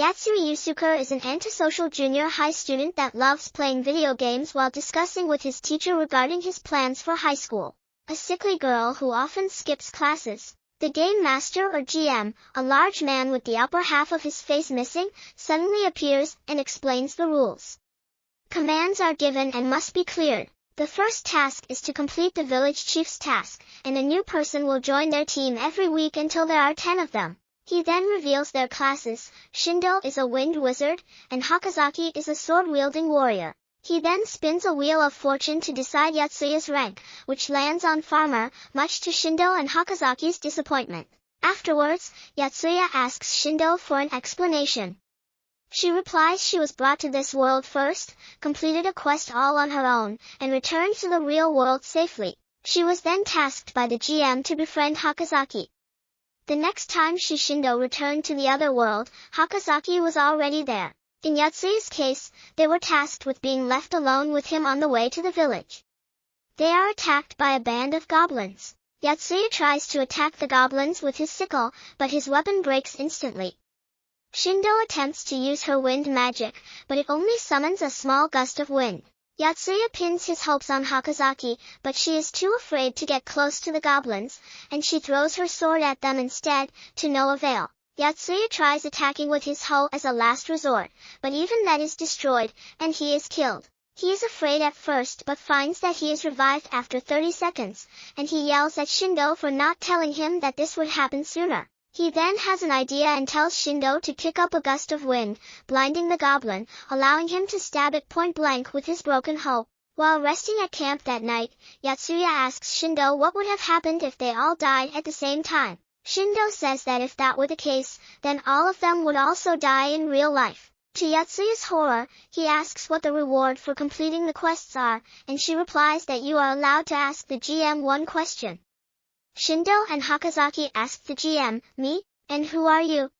Yatsui Yusuke is an antisocial junior high student that loves playing video games while discussing with his teacher regarding his plans for high school. A sickly girl who often skips classes. The game master or GM, a large man with the upper half of his face missing, suddenly appears and explains the rules. Commands are given and must be cleared. The first task is to complete the village chief's task, and a new person will join their team every week until there are 10 of them. He then reveals their classes. Shindo is a wind wizard, and Hakazaki is a sword-wielding warrior. He then spins a wheel of fortune to decide Yatsuya's rank, which lands on farmer, much to Shindo and Hakazaki's disappointment. Afterwards, Yatsuya asks Shindo for an explanation. She replies she was brought to this world first, completed a quest all on her own, and returned to the real world safely. She was then tasked by the GM to befriend Hakazaki. The next time Shindo returned to the other world, Hakazaki was already there. In Yatsuya's case, they were tasked with being left alone with him on the way to the village. They are attacked by a band of goblins. Yatsuya tries to attack the goblins with his sickle, but his weapon breaks instantly. Shindo attempts to use her wind magic, but it only summons a small gust of wind. Yatsuya pins his hopes on Hakazaki, but she is too afraid to get close to the goblins, and she throws her sword at them instead, to no avail. Yatsuya tries attacking with his hoe as a last resort, but even that is destroyed, and he is killed. He is afraid at first but finds that he is revived after 30 seconds, and he yells at Shindo for not telling him that this would happen sooner. He then has an idea and tells Shindo to kick up a gust of wind, blinding the goblin, allowing him to stab it point blank with his broken hoe. While resting at camp that night, Yatsuya asks Shindo what would have happened if they all died at the same time. Shindo says that if that were the case, then all of them would also die in real life. To Yatsuya's horror, he asks what the reward for completing the quests are, and she replies that you are allowed to ask the GM one question. Shindo and Hakazaki ask the GM, "Me? And who are you?"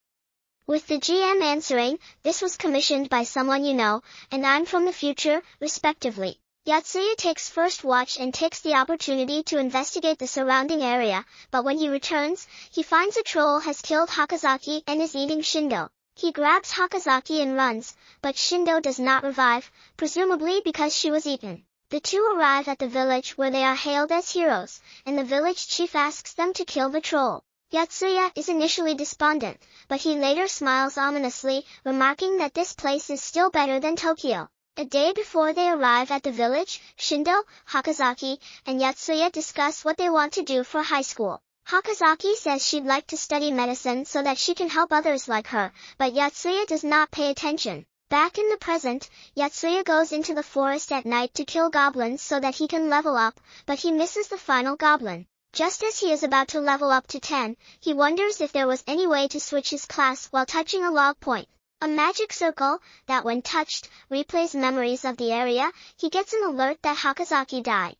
With the GM answering, "This was commissioned by someone you know, and I'm from the future," respectively. Yatsuya takes first watch and takes the opportunity to investigate the surrounding area, but when he returns, he finds a troll has killed Hakazaki and is eating Shindo. He grabs Hakazaki and runs, but Shindo does not revive, presumably because she was eaten. The two arrive at the village where they are hailed as heroes, and the village chief asks them to kill the troll. Yatsuya is initially despondent, but he later smiles ominously, remarking that this place is still better than Tokyo. A day before they arrive at the village, Shindo, Hakazaki, and Yatsuya discuss what they want to do for high school. Hakazaki says she'd like to study medicine so that she can help others like her, but Yatsuya does not pay attention. Back in the present, Yatsuya goes into the forest at night to kill goblins so that he can level up, but he misses the final goblin. Just as he is about to level up to 10, he wonders if there was any way to switch his class while touching a log point. A magic circle, that when touched, replays memories of the area. He gets an alert that Hakazaki died.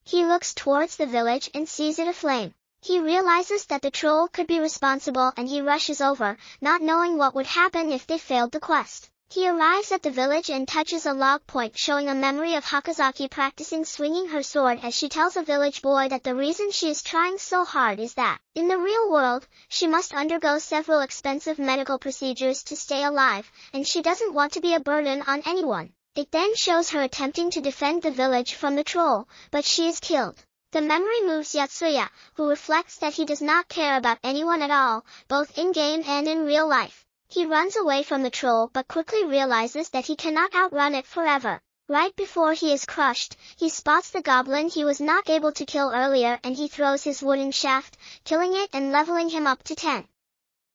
He looks towards the village and sees it aflame. He realizes that the troll could be responsible and he rushes over, not knowing what would happen if they failed the quest. He arrives at the village and touches a log point showing a memory of Hakazaki practicing swinging her sword as she tells a village boy that the reason she is trying so hard is that, in the real world, she must undergo several expensive medical procedures to stay alive, and she doesn't want to be a burden on anyone. It then shows her attempting to defend the village from the troll, but she is killed. The memory moves Yatsuya, who reflects that he does not care about anyone at all, both in-game and in real life. He runs away from the troll but quickly realizes that he cannot outrun it forever. Right before he is crushed, he spots the goblin he was not able to kill earlier and he throws his wooden shaft, killing it and leveling him up to 10.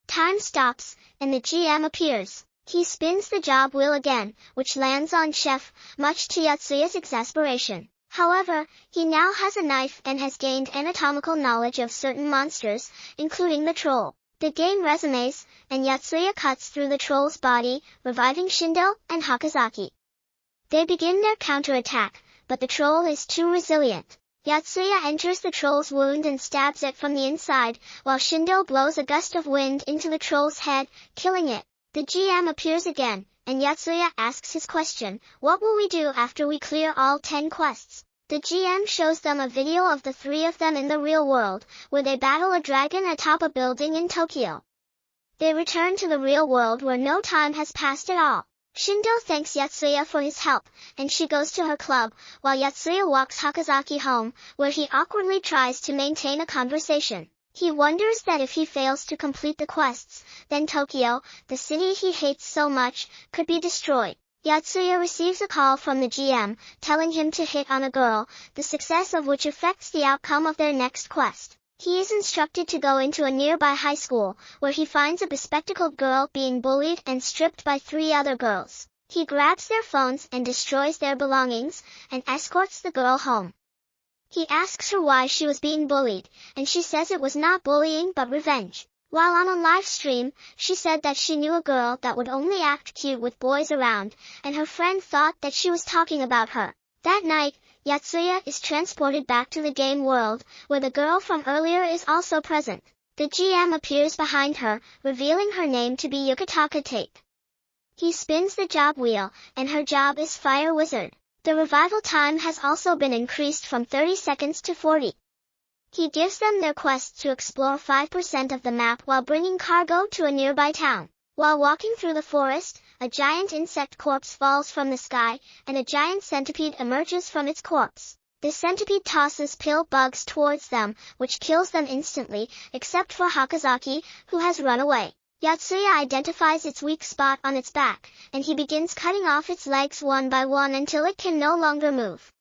Time stops, and the GM appears. He spins the job wheel again, which lands on Chef, much to Yatsuya's exasperation. However, he now has a knife and has gained anatomical knowledge of certain monsters, including the troll. The game resumes, and Yatsuya cuts through the troll's body, reviving Shindo and Hakazaki. They begin their counterattack, but the troll is too resilient. Yatsuya enters the troll's wound and stabs it from the inside, while Shindo blows a gust of wind into the troll's head, killing it. The GM appears again, and Yatsuya asks his question, "What will we do after we clear all 10 quests?" The GM shows them a video of the 3 of them in the real world, where they battle a dragon atop a building in Tokyo. They return to the real world where no time has passed at all. Shindo thanks Yatsuya for his help, and she goes to her club, while Yatsuya walks Hakazaki home, where he awkwardly tries to maintain a conversation. He wonders that if he fails to complete the quests, then Tokyo, the city he hates so much, could be destroyed. Yatsuya receives a call from the GM, telling him to hit on a girl, the success of which affects the outcome of their next quest. He is instructed to go into a nearby high school, where he finds a bespectacled girl being bullied and stripped by 3 other girls. He grabs their phones and destroys their belongings, and escorts the girl home. He asks her why she was being bullied, and she says it was not bullying but revenge. While on a live stream, she said that she knew a girl that would only act cute with boys around, and her friend thought that she was talking about her. That night, Yatsuya is transported back to the game world, where the girl from earlier is also present. The GM appears behind her, revealing her name to be Yukitaka Tate. He spins the job wheel, and her job is Fire Wizard. The revival time has also been increased from 30 seconds to 40. He gives them their quest to explore 5% of the map while bringing cargo to a nearby town. While walking through the forest, a giant insect corpse falls from the sky, and a giant centipede emerges from its corpse. The centipede tosses pill bugs towards them, which kills them instantly, except for Hakazaki, who has run away. Yatsuya identifies its weak spot on its back, and he begins cutting off its legs one by one until it can no longer move.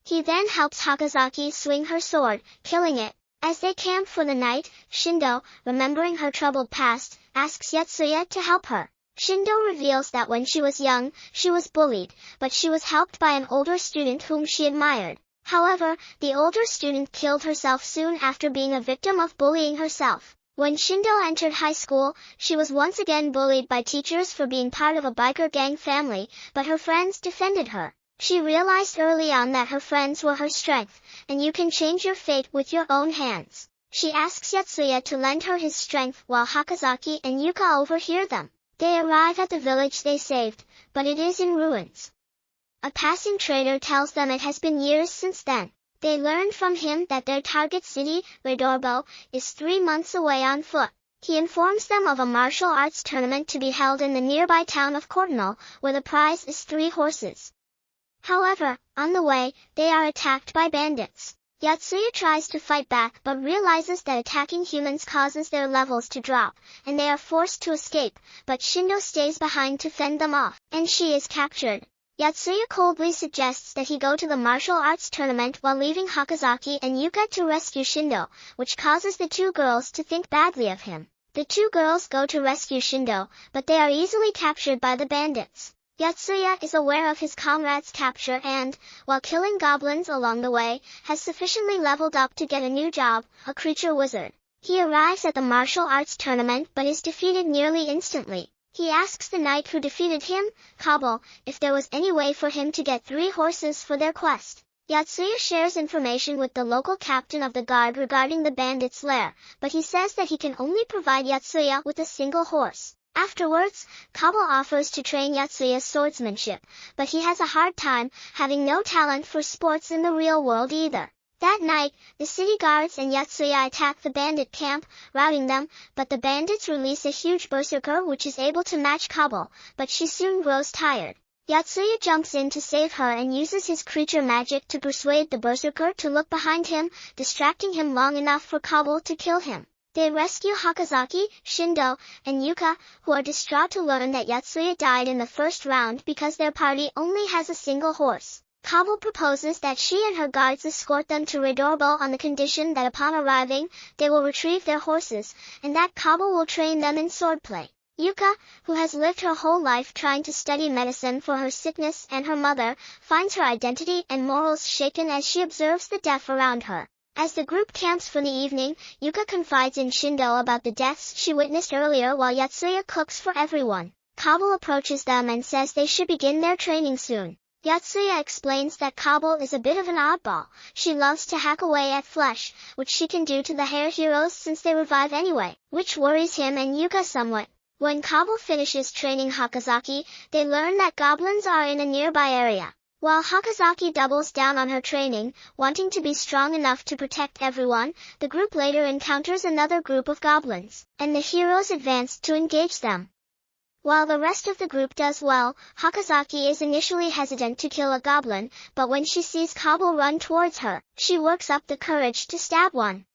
He then helps Hakazaki swing her sword, killing it. As they camp for the night, Shindo, remembering her troubled past, asks Yatsuya to help her. Shindo reveals that when she was young, she was bullied, but she was helped by an older student whom she admired. However, the older student killed herself soon after being a victim of bullying herself. When Shindo entered high school, she was once again bullied by teachers for being part of a biker gang family, but her friends defended her. She realized early on that her friends were her strength, and you can change your fate with your own hands. She asks Yatsuya to lend her his strength while Hakazaki and Yuka overhear them. They arrive at the village they saved, but it is in ruins. A passing trader tells them it has been years since then. They learn from him that their target city, Redorbo, is 3 months away on foot. He informs them of a martial arts tournament to be held in the nearby town of Cortinal, where the prize is 3 horses. However, on the way, they are attacked by bandits. Yatsuya tries to fight back but realizes that attacking humans causes their levels to drop, and they are forced to escape, but Shindo stays behind to fend them off, and she is captured. Yatsuya coldly suggests that he go to the martial arts tournament while leaving Hakazaki and Yuka to rescue Shindo, which causes the 2 girls to think badly of him. The 2 girls go to rescue Shindo, but they are easily captured by the bandits. Yatsuya is aware of his comrade's capture and, while killing goblins along the way, has sufficiently leveled up to get a new job, a creature wizard. He arrives at the martial arts tournament but is defeated nearly instantly. He asks the knight who defeated him, Kabul, if there was any way for him to get 3 horses for their quest. Yatsuya shares information with the local captain of the guard regarding the bandits' lair, but he says that he can only provide Yatsuya with a single horse. Afterwards, Kabul offers to train Yatsuya's swordsmanship, but he has a hard time, having no talent for sports in the real world either. That night, the city guards and Yatsuya attack the bandit camp, routing them, but the bandits release a huge berserker which is able to match Kabul, but she soon grows tired. Yatsuya jumps in to save her and uses his creature magic to persuade the berserker to look behind him, distracting him long enough for Kabul to kill him. They rescue Hakazaki, Shindo, and Yuka, who are distraught to learn that Yatsuya died in the first round because their party only has a single horse. Kabul proposes that she and her guards escort them to Redorbo on the condition that upon arriving, they will retrieve their horses, and that Kabul will train them in swordplay. Yuka, who has lived her whole life trying to study medicine for her sickness and her mother, finds her identity and morals shaken as she observes the deaf around her. As the group camps for the evening, Yuka confides in Shindo about the deaths she witnessed earlier while Yatsuya cooks for everyone. Kabul approaches them and says they should begin their training soon. Yatsuya explains that Kabul is a bit of an oddball. She loves to hack away at flesh, which she can do to the hair heroes since they revive anyway, which worries him and Yuka somewhat. When Kabul finishes training Hakazaki, they learn that goblins are in a nearby area. While Hakazaki doubles down on her training, wanting to be strong enough to protect everyone, the group later encounters another group of goblins, and the heroes advance to engage them. While the rest of the group does well, Hakazaki is initially hesitant to kill a goblin, but when she sees Kabul run towards her, she works up the courage to stab one.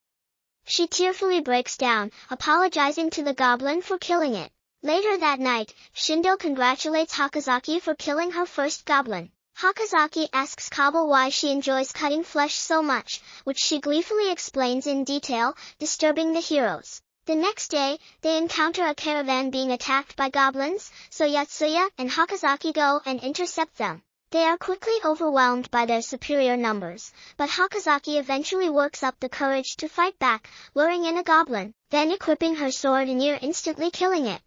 She tearfully breaks down, apologizing to the goblin for killing it. Later that night, Shindo congratulates Hakazaki for killing her first goblin. Hakazaki asks Kabul why she enjoys cutting flesh so much, which she gleefully explains in detail, disturbing the heroes. The next day, they encounter a caravan being attacked by goblins, so Yatsuya and Hakazaki go and intercept them. They are quickly overwhelmed by their superior numbers, but Hakazaki eventually works up the courage to fight back, luring in a goblin, then equipping her sword and near instantly killing it.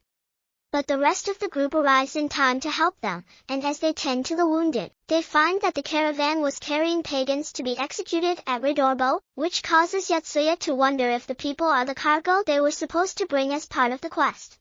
But the rest of the group arrives in time to help them, and as they tend to the wounded, they find that the caravan was carrying pagans to be executed at Ridorbo, which causes Yatsuya to wonder if the people are the cargo they were supposed to bring as part of the quest.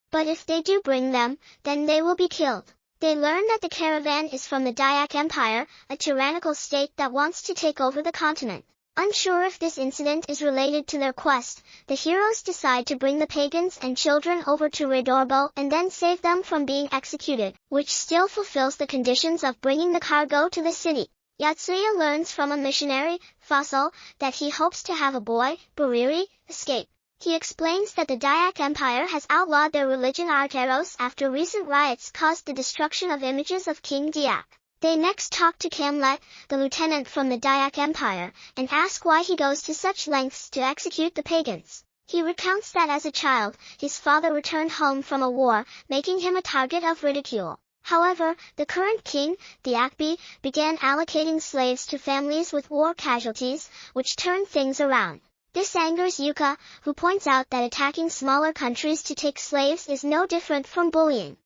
But if they do bring them, then they will be killed. They learn that the caravan is from the Dayak Empire, a tyrannical state that wants to take over the continent. Unsure if this incident is related to their quest, the heroes decide to bring the pagans and children over to Ridorbo and then save them from being executed, which still fulfills the conditions of bringing the cargo to the city. Yatsuya learns from a missionary, Fossil, that he hopes to have a boy, Bariri, escape. He explains that the Dayak Empire has outlawed their religion Arteros after recent riots caused the destruction of images of King Dayak. They next talk to Kamlet, the lieutenant from the Dayak Empire, and ask why he goes to such lengths to execute the pagans. He recounts that as a child, his father returned home from a war, making him a target of ridicule. However, the current king, the Akbi, began allocating slaves to families with war casualties, which turned things around. This angers Yuka, who points out that attacking smaller countries to take slaves is no different from bullying.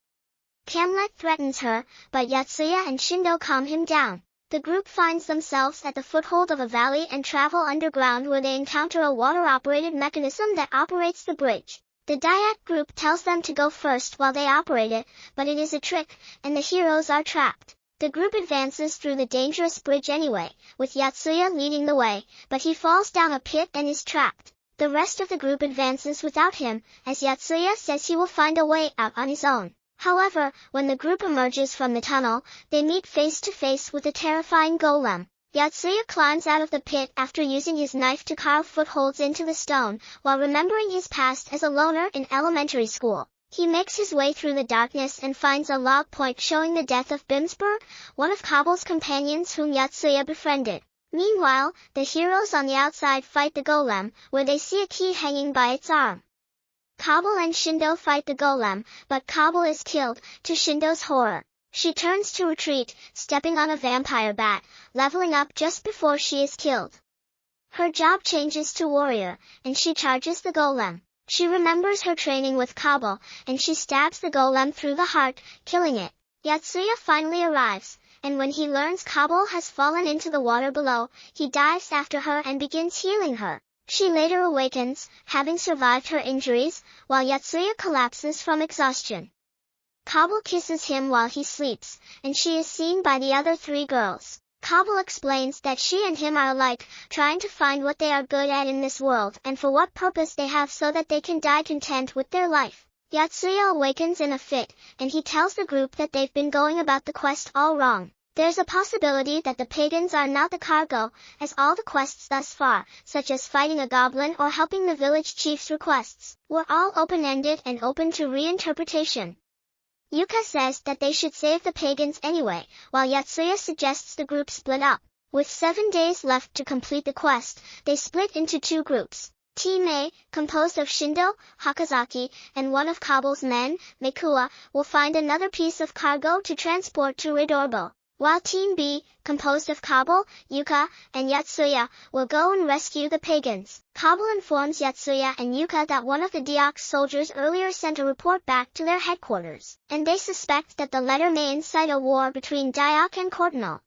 Kamlet threatens her, but Yatsuya and Shindo calm him down. The group finds themselves at the foothold of a valley and travel underground where they encounter a water-operated mechanism that operates the bridge. The Dayak group tells them to go first while they operate it, but it is a trick, and the heroes are trapped. The group advances through the dangerous bridge anyway, with Yatsuya leading the way, but he falls down a pit and is trapped. The rest of the group advances without him, as Yatsuya says he will find a way out on his own. However, when the group emerges from the tunnel, they meet face to face with a terrifying golem. Yatsuya climbs out of the pit after using his knife to carve footholds into the stone, while remembering his past as a loner in elementary school. He makes his way through the darkness and finds a log point showing the death of Bimsberg, one of Kabul's companions whom Yatsuya befriended. Meanwhile, the heroes on the outside fight the golem, where they see a key hanging by its arm. Kabul and Shindo fight the golem, but Kabul is killed, to Shindo's horror. She turns to retreat, stepping on a vampire bat, leveling up just before she is killed. Her job changes to warrior, and she charges the golem. She remembers her training with Kabul, and she stabs the golem through the heart, killing it. Yatsuya finally arrives, and when he learns Kabul has fallen into the water below, he dives after her and begins healing her. She later awakens, having survived her injuries, while Yatsuya collapses from exhaustion. Kabul kisses him while he sleeps, and she is seen by the other three girls. Kabul explains that she and him are alike, trying to find what they are good at in this world and for what purpose they have so that they can die content with their life. Yatsuya awakens in a fit, and he tells the group that they've been going about the quest all wrong. There's a possibility that the pagans are not the cargo, as all the quests thus far, such as fighting a goblin or helping the village chief's requests, were all open-ended and open to reinterpretation. Yuka says that they should save the pagans anyway, while Yatsuya suggests the group split up. With 7 days left to complete the quest, they split into two groups. Team A, composed of Shindo, Hakazaki, and one of Kabul's men, Mekua, will find another piece of cargo to transport to Ridorbo, while Team B, composed of Kabul, Yuka, and Yatsuya, will go and rescue the pagans. Kabul informs Yatsuya and Yuka that one of the Dayak soldiers earlier sent a report back to their headquarters, and they suspect that the letter may incite a war between Dayak and Cordonal.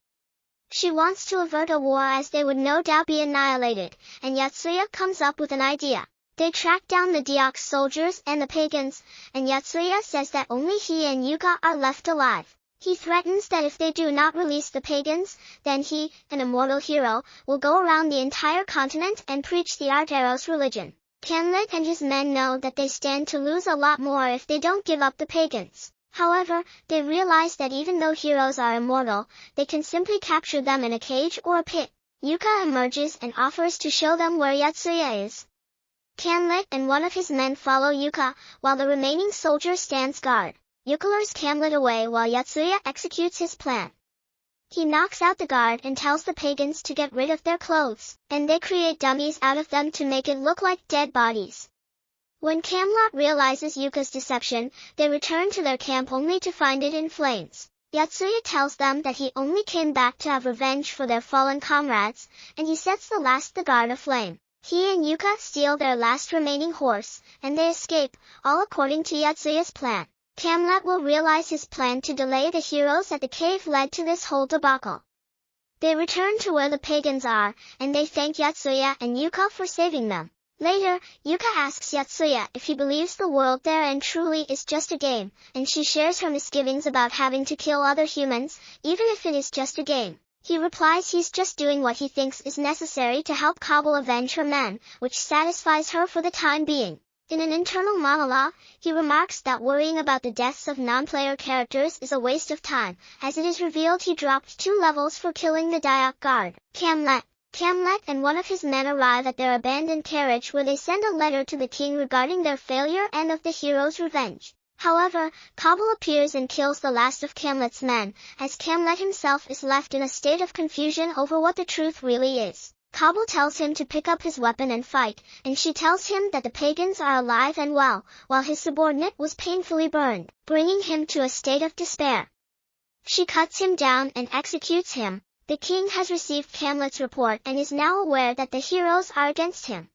She wants to avert a war as they would no doubt be annihilated, and Yatsuya comes up with an idea. They track down the Dayak soldiers and the pagans, and Yatsuya says that only he and Yuka are left alive. He threatens that if they do not release the pagans, then he, an immortal hero, will go around the entire continent and preach the Art Arrow's religion. Camlet and his men know that they stand to lose a lot more if they don't give up the pagans. However, they realize that even though heroes are immortal, they can simply capture them in a cage or a pit. Yuka emerges and offers to show them where Yatsuya is. Camlet and one of his men follow Yuka, while the remaining soldier stands guard. Yuka lures Camlet away while Yatsuya executes his plan. He knocks out the guard and tells the pagans to get rid of their clothes, and they create dummies out of them to make it look like dead bodies. When Camelot realizes Yuka's deception, they return to their camp only to find it in flames. Yatsuya tells them that he only came back to have revenge for their fallen comrades, and he sets the guard aflame. He and Yuka steal their last remaining horse, and they escape, all according to Yatsuya's plan. Camelot will realize his plan to delay the heroes at the cave led to this whole debacle. They return to where the pagans are, and they thank Yatsuya and Yuka for saving them. Later, Yuka asks Yatsuya if he believes the world therein truly is just a game, and she shares her misgivings about having to kill other humans, even if it is just a game. He replies he's just doing what he thinks is necessary to help Kabul avenge her men, which satisfies her for the time being. In an internal monologue, he remarks that worrying about the deaths of non-player characters is a waste of time, as it is revealed he dropped 2 levels for killing the Dayak guard, Camlet. Camlet and one of his men arrive at their abandoned carriage where they send a letter to the king regarding their failure and of the hero's revenge. However, Kabul appears and kills the last of Camlet's men, as Camlet himself is left in a state of confusion over what the truth really is. Kabul tells him to pick up his weapon and fight, and she tells him that the pagans are alive and well, while his subordinate was painfully burned, bringing him to a state of despair. She cuts him down and executes him. The king has received Camlet's report and is now aware that the heroes are against him.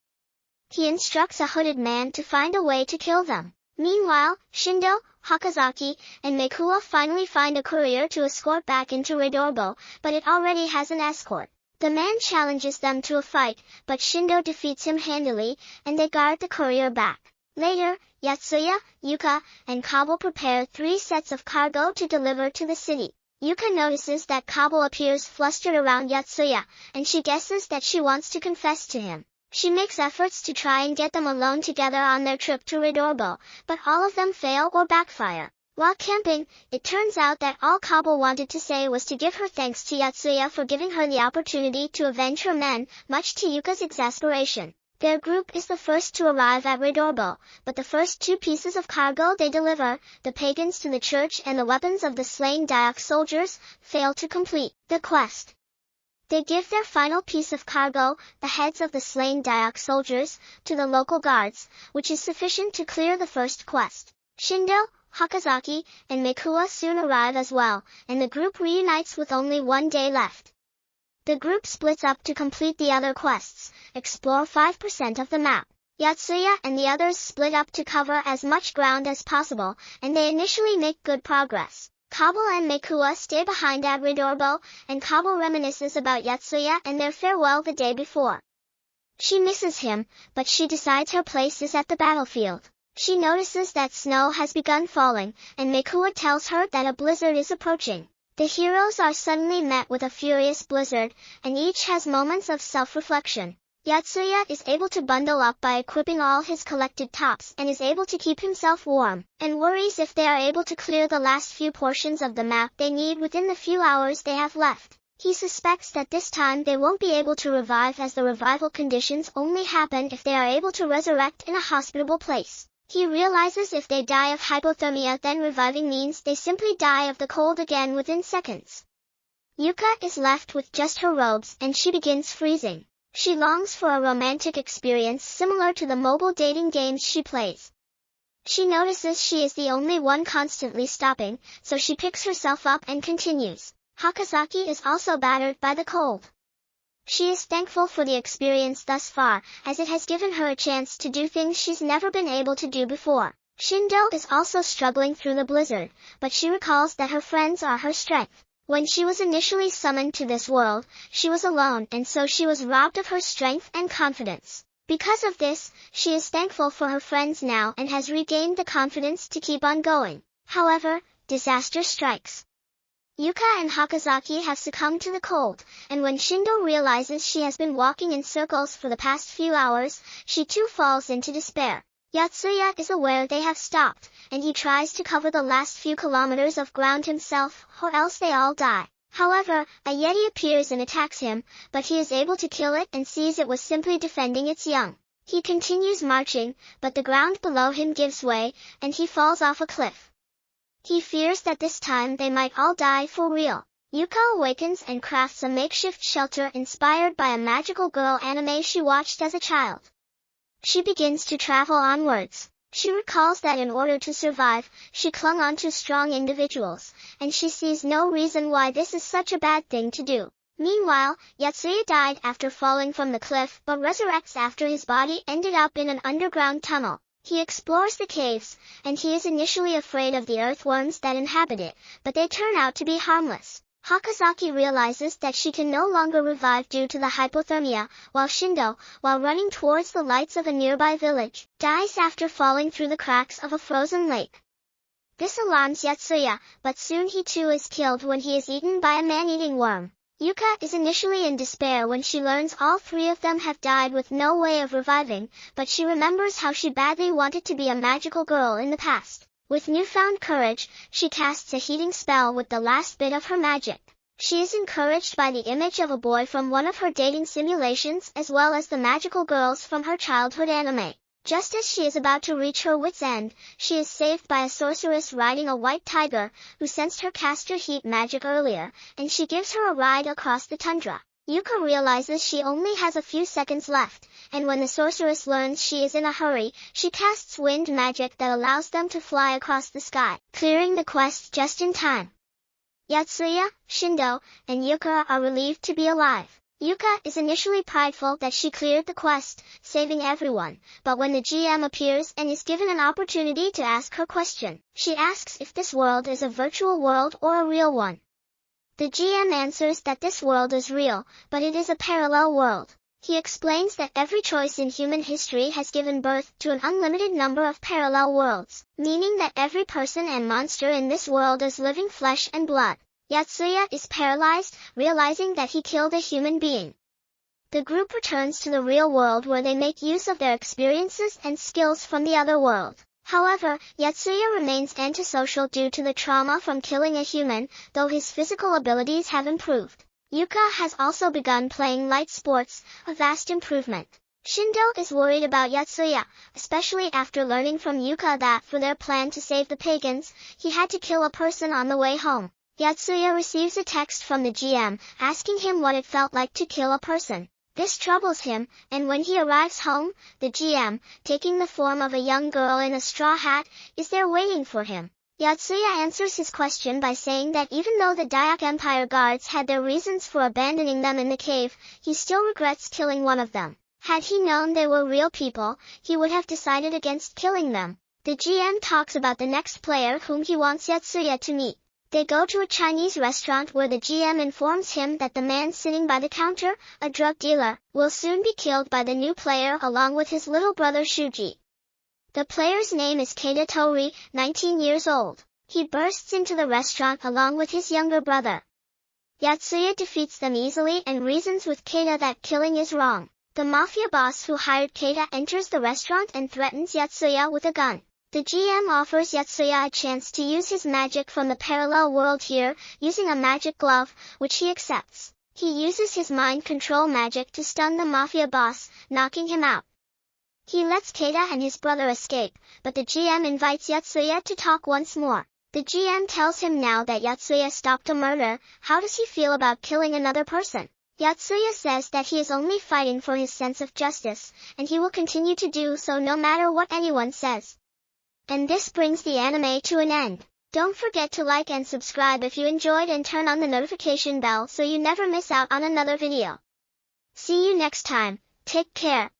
He instructs a hooded man to find a way to kill them. Meanwhile, Shindo, Hakazaki, and Mekuwa finally find a courier to escort back into Redorbo, but it already has an escort. The man challenges them to a fight, but Shindo defeats him handily, and they guard the courier back. Later, Yatsuya, Yuka, and Kabul prepare 3 sets of cargo to deliver to the city. Yuka notices that Kabul appears flustered around Yatsuya, and she guesses that she wants to confess to him. She makes efforts to try and get them alone together on their trip to Redorbo, but all of them fail or backfire. While camping, it turns out that all Kabul wanted to say was to give her thanks to Yatsuya for giving her the opportunity to avenge her men, much to Yuka's exasperation. Their group is the first to arrive at Redorbo, but the first 2 pieces of cargo they deliver, the pagans to the church and the weapons of the slain Dayak soldiers, fail to complete the quest. They give their final piece of cargo, the heads of the slain Dayak soldiers, to the local guards, which is sufficient to clear the first quest. Shindo, Hakazaki, and Mekuwa soon arrive as well, and the group reunites with only 1 day left. The group splits up to complete the other quests, explore 5% of the map. Yatsuya and the others split up to cover as much ground as possible, and they initially make good progress. Kabul and Mekuwa stay behind at Redorbo, and Kabul reminisces about Yatsuya and their farewell the day before. She misses him, but she decides her place is at the battlefield. She notices that snow has begun falling, and Mekuwa tells her that a blizzard is approaching. The heroes are suddenly met with a furious blizzard, and each has moments of self-reflection. Yatsuya is able to bundle up by equipping all his collected tops and is able to keep himself warm, and worries if they are able to clear the last few portions of the map they need within the few hours they have left. He suspects that this time they won't be able to revive, as the revival conditions only happen if they are able to resurrect in a hospitable place. He realizes if they die of hypothermia, then reviving means they simply die of the cold again within seconds. Yuka is left with just her robes and she begins freezing. She longs for a romantic experience similar to the mobile dating games she plays. She notices she is the only one constantly stopping, so she picks herself up and continues. Hakazaki is also battered by the cold. She is thankful for the experience thus far, as it has given her a chance to do things she's never been able to do before. Shindo is also struggling through the blizzard, but she recalls that her friends are her strength. When she was initially summoned to this world, she was alone, and so she was robbed of her strength and confidence. Because of this, she is thankful for her friends now and has regained the confidence to keep on going. However, disaster strikes. Yuka and Hakazaki have succumbed to the cold, and when Shindo realizes she has been walking in circles for the past few hours, she too falls into despair. Yatsuya is aware they have stopped, and he tries to cover the last few kilometers of ground himself, or else they all die. However, a yeti appears and attacks him, but he is able to kill it and sees it was simply defending its young. He continues marching, but the ground below him gives way, and he falls off a cliff. He fears that this time they might all die for real. Yuka awakens and crafts a makeshift shelter inspired by a magical girl anime she watched as a child. She begins to travel onwards. She recalls that in order to survive, she clung on to strong individuals, and she sees no reason why this is such a bad thing to do. Meanwhile, Yatsuya died after falling from the cliff but resurrects after his body ended up in an underground tunnel. He explores the caves, and he is initially afraid of the earthworms that inhabit it, but they turn out to be harmless. Hakazaki realizes that she can no longer revive due to the hypothermia, while Shindo, while running towards the lights of a nearby village, dies after falling through the cracks of a frozen lake. This alarms Yatsuya, but soon he too is killed when he is eaten by a man-eating worm. Yuka is initially in despair when she learns all three of them have died with no way of reviving, but she remembers how she badly wanted to be a magical girl in the past. With newfound courage, she casts a heating spell with the last bit of her magic. She is encouraged by the image of a boy from one of her dating simulations as well as the magical girls from her childhood anime. Just as she is about to reach her wit's end, she is saved by a sorceress riding a white tiger, who sensed her caster heat magic earlier, and she gives her a ride across the tundra. Yuka realizes she only has a few seconds left, and when the sorceress learns she is in a hurry, she casts wind magic that allows them to fly across the sky, clearing the quest just in time. Yatsuya, Shindo, and Yuka are relieved to be alive. Yuka is initially prideful that she cleared the quest, saving everyone, but when the GM appears and is given an opportunity to ask her question, she asks if this world is a virtual world or a real one. The GM answers that this world is real, but it is a parallel world. He explains that every choice in human history has given birth to an unlimited number of parallel worlds, meaning that every person and monster in this world is living flesh and blood. Yatsuya is paralyzed, realizing that he killed a human being. The group returns to the real world where they make use of their experiences and skills from the other world. However, Yatsuya remains antisocial due to the trauma from killing a human, though his physical abilities have improved. Yuka has also begun playing light sports, a vast improvement. Shindo is worried about Yatsuya, especially after learning from Yuka that for their plan to save the pagans, he had to kill a person on the way home. Yatsuya receives a text from the GM, asking him what it felt like to kill a person. This troubles him, and when he arrives home, the GM, taking the form of a young girl in a straw hat, is there waiting for him. Yatsuya answers his question by saying that even though the Dayak Empire guards had their reasons for abandoning them in the cave, he still regrets killing one of them. Had he known they were real people, he would have decided against killing them. The GM talks about the next player whom he wants Yatsuya to meet. They go to a Chinese restaurant where the GM informs him that the man sitting by the counter, a drug dealer, will soon be killed by the new player along with his little brother Shuji. The player's name is Keita Tori, 19 years old. He bursts into the restaurant along with his younger brother. Yatsuya defeats them easily and reasons with Keita that killing is wrong. The mafia boss who hired Keita enters the restaurant and threatens Yatsuya with a gun. The GM offers Yatsuya a chance to use his magic from the parallel world here, using a magic glove, which he accepts. He uses his mind control magic to stun the mafia boss, knocking him out. He lets Keita and his brother escape, but the GM invites Yatsuya to talk once more. The GM tells him now that Yatsuya stopped a murder. How does he feel about killing another person? Yatsuya says that he is only fighting for his sense of justice, and he will continue to do so no matter what anyone says. And this brings the anime to an end. Don't forget to like and subscribe if you enjoyed and turn on the notification bell so you never miss out on another video. See you next time. Take care.